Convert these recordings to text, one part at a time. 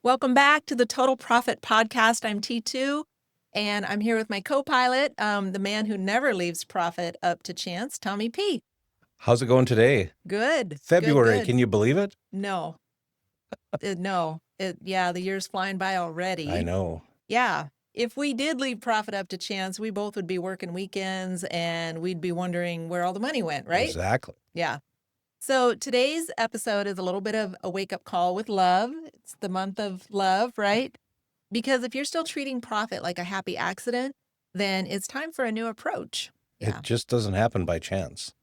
Welcome back to the Total Profit Podcast. I'm T2, and I'm here with my co-pilot, the man who never leaves profit up to chance, Tommy P. How's it going today? Good, February, good. can you believe it? No, yeah, the year's flying by already. I know. Yeah, if we did leave profit up to chance, we both would be working weekends, and we'd be wondering where all the money went, right? Exactly. Yeah. So today's episode is a little bit of a wake-up call with love. It's the month of love, right? Because if you're still treating profit like a happy accident, then it's time for a new approach. Yeah. It just doesn't happen by chance.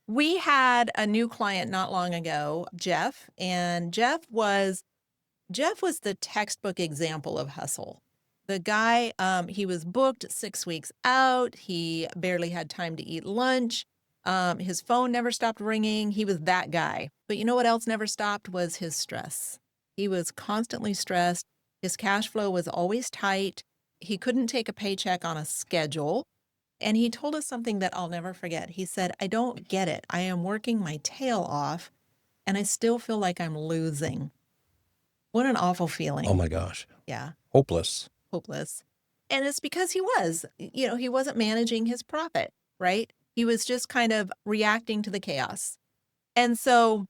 We had a new client not long ago, Jeff, and Jeff was the textbook example of hustle. The guy, he was booked 6 weeks out. He barely had time to eat lunch. His phone never stopped ringing. He was that guy. But you know what else never stopped was his stress. He was constantly stressed. His cash flow was always tight. He couldn't take a paycheck on a schedule. And he told us something that I'll never forget. He said, "I don't get it. I am working my tail off and I still feel like I'm losing." What an awful feeling. Oh my gosh. Yeah. Hopeless. Hopeless. And it's because he wasn't managing his profit, right? He was just kind of reacting to the chaos. And so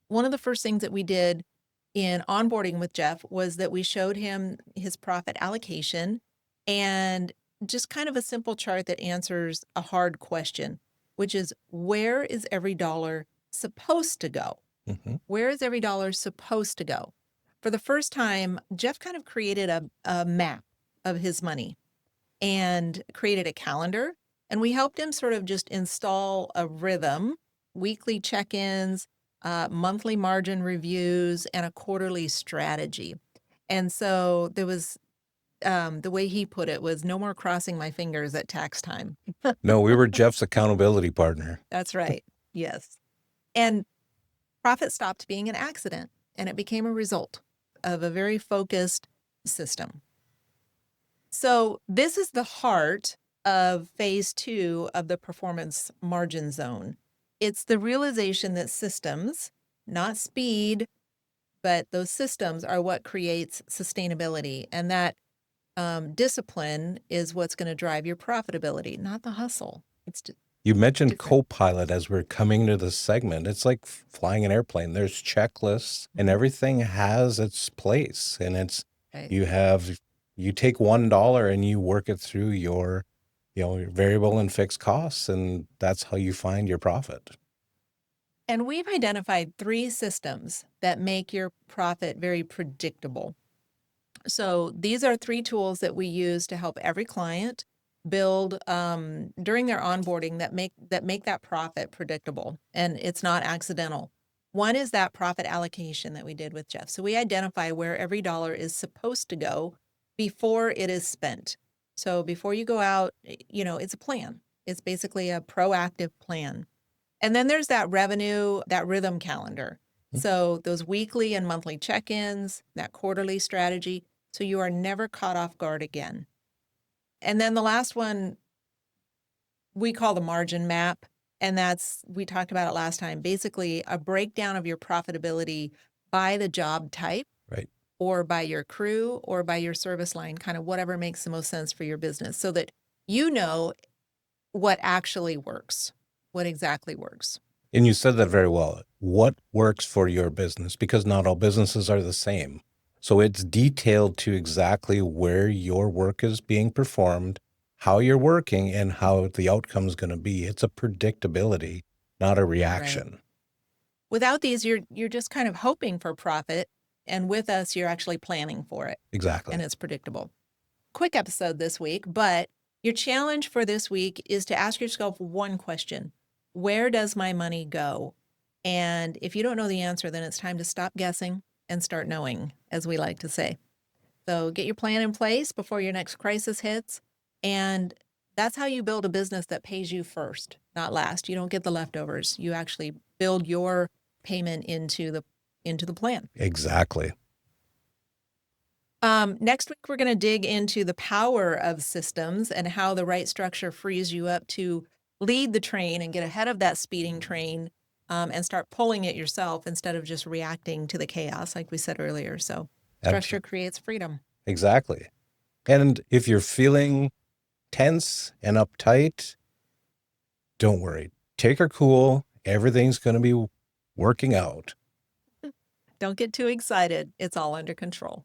one of the first things that we did in onboarding with Jeff was that we showed him his profit allocation and just kind of a simple chart that answers a hard question, which is, where is every dollar supposed to go? Mm-hmm. Where is every dollar supposed to go? For the first time, Jeff kind of created a map of his money and created a calendar. And we helped him sort of just install a rhythm, weekly check-ins, monthly margin reviews, and a quarterly strategy. And so there was, the way he put it was, no more crossing my fingers at tax time. No, we were Jeff's accountability partner. That's right. Yes. And profit stopped being an accident, and it became a result of a very focused system. So this is the heart of phase 2 of the performance margin zone. It's the realization that systems, not speed, but those systems are what creates sustainability, and that discipline is what's going to drive your profitability, not the hustle. You mentioned different. co-pilot as we're coming to this segment. It's like flying an airplane. There's checklists and everything has its place. And it's, Right. you take $1 and you work it through your variable and fixed costs. And that's how you find your profit. And we've identified 3 systems that make your profit very predictable. So these are 3 tools that we use to help every client build during their onboarding that make that profit predictable, and it's not accidental. One is that profit allocation that we did with Jeff. So we identify where every dollar is supposed to go before it is spent. So before you go out, it's a plan. It's basically a proactive plan. And then there's that revenue, that rhythm calendar. So those weekly and monthly check-ins, that quarterly strategy, so you are never caught off guard again. And then the last one we call the margin map. And we talked about it last time, basically a breakdown of your profitability by the job type, right, or by your crew, or by your service line, kind of whatever makes the most sense for your business, so that you know what actually works, what exactly works. And you said that very well. What works for your business? Because not all businesses are the same. So it's detailed to exactly where your work is being performed, how you're working, and how the outcome is going to be. It's a predictability, not a reaction. Right. Without these, you're just kind of hoping for profit. And with us, you're actually planning for it. Exactly. And it's predictable. Quick episode this week, but your challenge for this week is to ask yourself one question: where does my money go? And if you don't know the answer, then it's time to stop guessing and start knowing, as we like to say. So get your plan in place before your next crisis hits. And that's how you build a business that pays you first, not last. You don't get the leftovers. You actually build your payment into the plan. Exactly. Next week, we're going to dig into the power of systems and how the right structure frees you up to lead the train and get ahead of that speeding train, and start pulling it yourself instead of just reacting to the chaos, like we said earlier. So Structure creates freedom. Exactly. And if you're feeling tense and uptight, don't worry. Take her cool. Everything's going to be working out. Don't get too excited. It's all under control.